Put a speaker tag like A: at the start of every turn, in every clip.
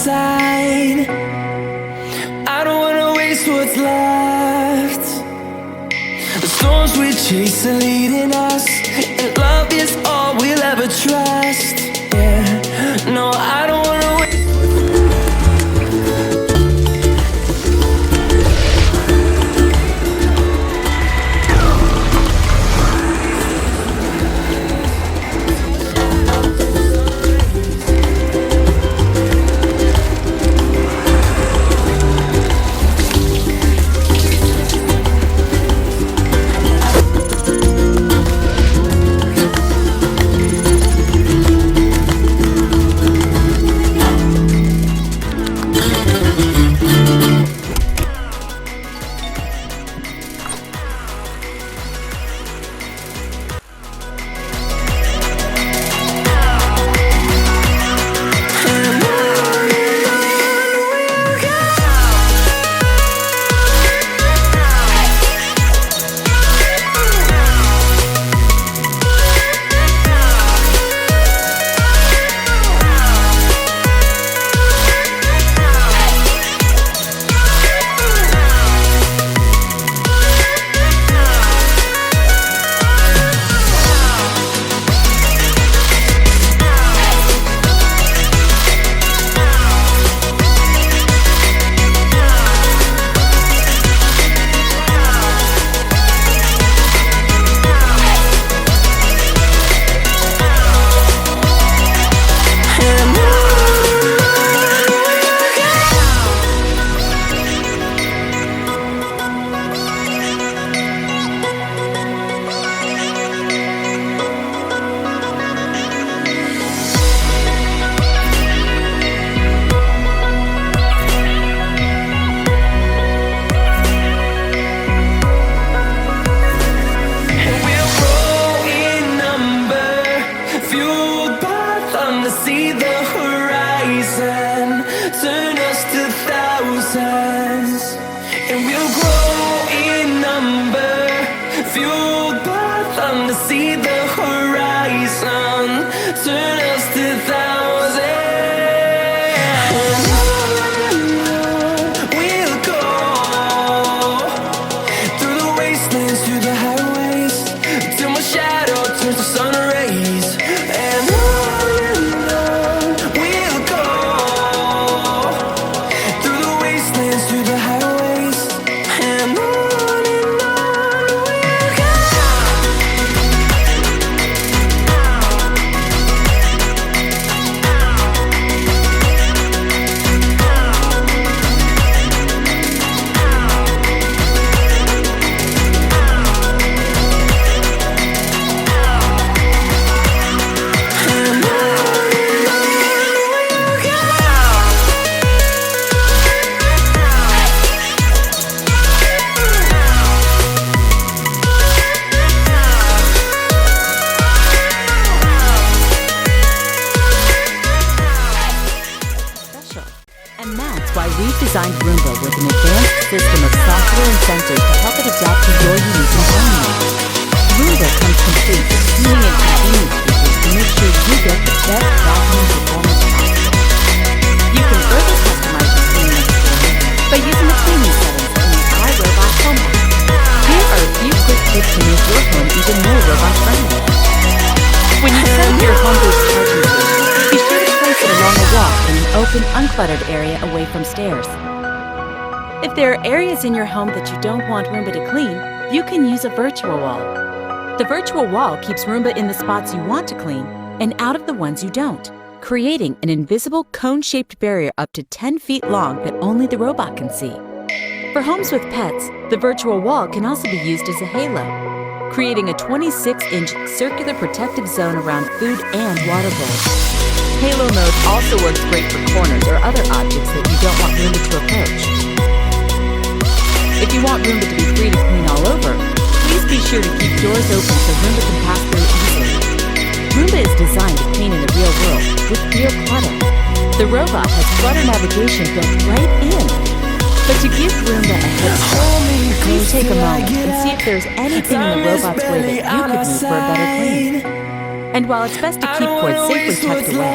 A: sign. I don't wanna waste what's left. The storms we chase are leading us, and love is all we'll ever trust. Yeah, no, I don't wanna waste. See the horizon, turn us to thousands, and we'll grow in number, fueled by thunder. See the horizon, turn us to thousands, and on we'll go, through the wastelands, through the highways, till my shadow turns to sun rays. And
B: we've designed Roomba with an advanced system of software and sensors to help it adapt to your unique environment. Roomba comes complete with cleaning and convenience features to make sure you get the best vacuuming performance possible. You can further customize your cleaning experience by using the cleaning settings in the iRobot Home app. Here are a few quick tips to make your home even more robot-friendly. When you set up your home-based charging station, be sure to place it along a wall in an open, uncluttered area away from stairs. If there are areas in your home that you don't want Roomba to clean, you can use a virtual wall. The virtual wall keeps Roomba in the spots you want to clean and out of the ones you don't, creating an invisible cone-shaped barrier up to 10 feet long that only the robot can see. For homes with pets, the virtual wall can also be used as a halo, creating a 26-inch circular protective zone around food and water bowls. Halo mode also works great for corners or other objects that you don't want Roomba to approach. If you want Roomba to be free to clean all over, please be sure to keep doors open so Roomba can pass through easily. Roomba is designed to clean in the real world with real clutter. The robot has clutter navigation built right in. But to give Roomba a head start, please take a moment and see if there's anything in the robot's way that you could move for a better clean. And while it's best to keep cords safely tucked away,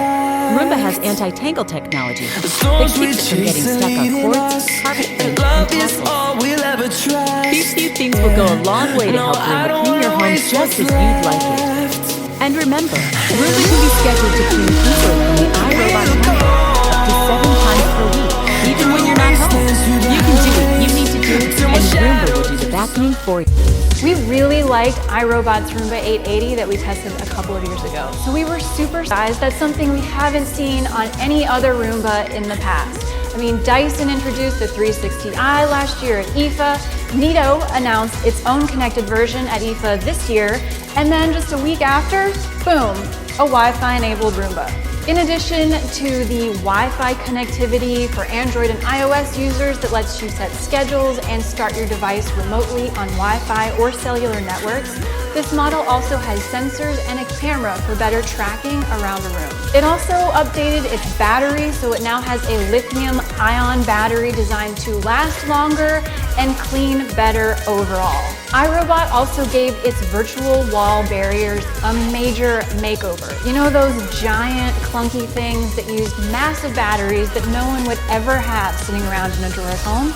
B: Roomba has anti-tangle technology
A: The
B: that
A: storms we
B: keeps it from getting
A: chase are
B: stuck on
A: leading
B: cords,
A: us,
B: carpet
A: and
B: frames, and
A: love is
B: tassels.
A: all we'll ever trust.
B: These few things will go a long way to
A: No,
B: help
A: I
B: Roomba
A: don't
B: clean your
A: wanna
B: home
A: waste
B: just
A: what's
B: as you'd like it.
A: left.
B: And remember, Roomba can be scheduled to clean easily from the iRobot timer up to 7 times per week, even when you're not home. You can do what you need to do, and Roomba will do the vacuuming for you.
C: We really liked iRobot's Roomba 880 that we tested a couple of years ago. So we were super surprised. That's something we haven't seen on any other Roomba in the past. I mean, Dyson introduced the 360i last year at IFA. Neato announced its own connected version at IFA this year. And then just a week after, boom, a Wi-Fi enabled Roomba. In addition to the Wi-Fi connectivity for Android and iOS users that lets you set schedules and start your device remotely on Wi-Fi or cellular networks, this model also has sensors and a camera for better tracking around the room. It also updated its battery, so it now has a lithium-ion battery designed to last longer and clean better overall. iRobot also gave its virtual wall barriers a major makeover. You know those giant clunky things that used massive batteries that no one would ever have sitting around in a drawer at home?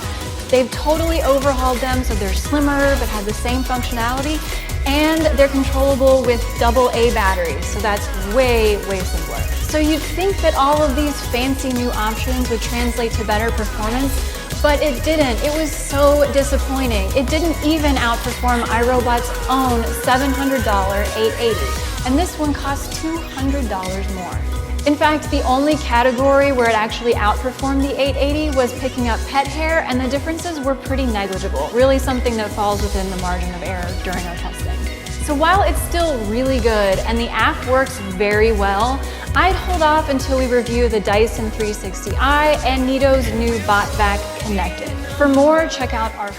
C: They've totally overhauled them so they're slimmer but have the same functionality, and they're controllable with AA batteries, so that's way simpler. So you'd think that all of these fancy new options would translate to better performance, but it didn't. It was so disappointing. It didn't even outperform iRobot's own $700 880, and this one costs $200 more. In fact, the only category where it actually outperformed the 880 was picking up pet hair, and the differences were pretty negligible, really something that falls within the margin of error during our testing. So while it's still really good and the app works very well, I'd hold off until we review the Dyson 360i and Neato's new BotVac Connected. For more, check out our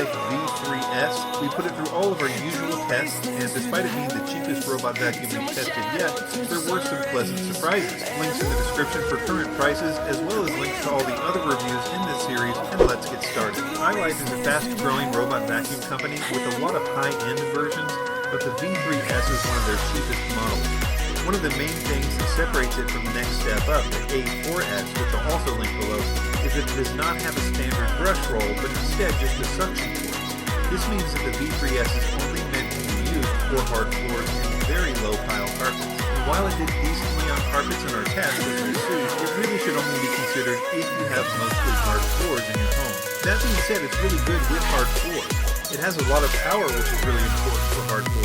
D: Life V3S. We put it through all of our usual tests, and despite it being the cheapest robot vacuum we've tested yet, there were some pleasant surprises. Links in the description for current prices, as well as links to all the other reviews in this series, and let's get started. iLife is a fast-growing robot vacuum company with a lot of high-end versions, but the V3S is one of their cheapest models. One of the main things that separates it from the next step up, the A4S, which I'll also link below, is that it does not have a standard brush roll, but instead just a suction port. This means that the V3S is only meant to be used for hard floors and very low pile carpets. And while it did decently on carpets in our test, as we see, it really should only be considered if you have mostly hard floors in your home. That being said, it's really good with hard floors. It has a lot of power, which is really important for hard floors.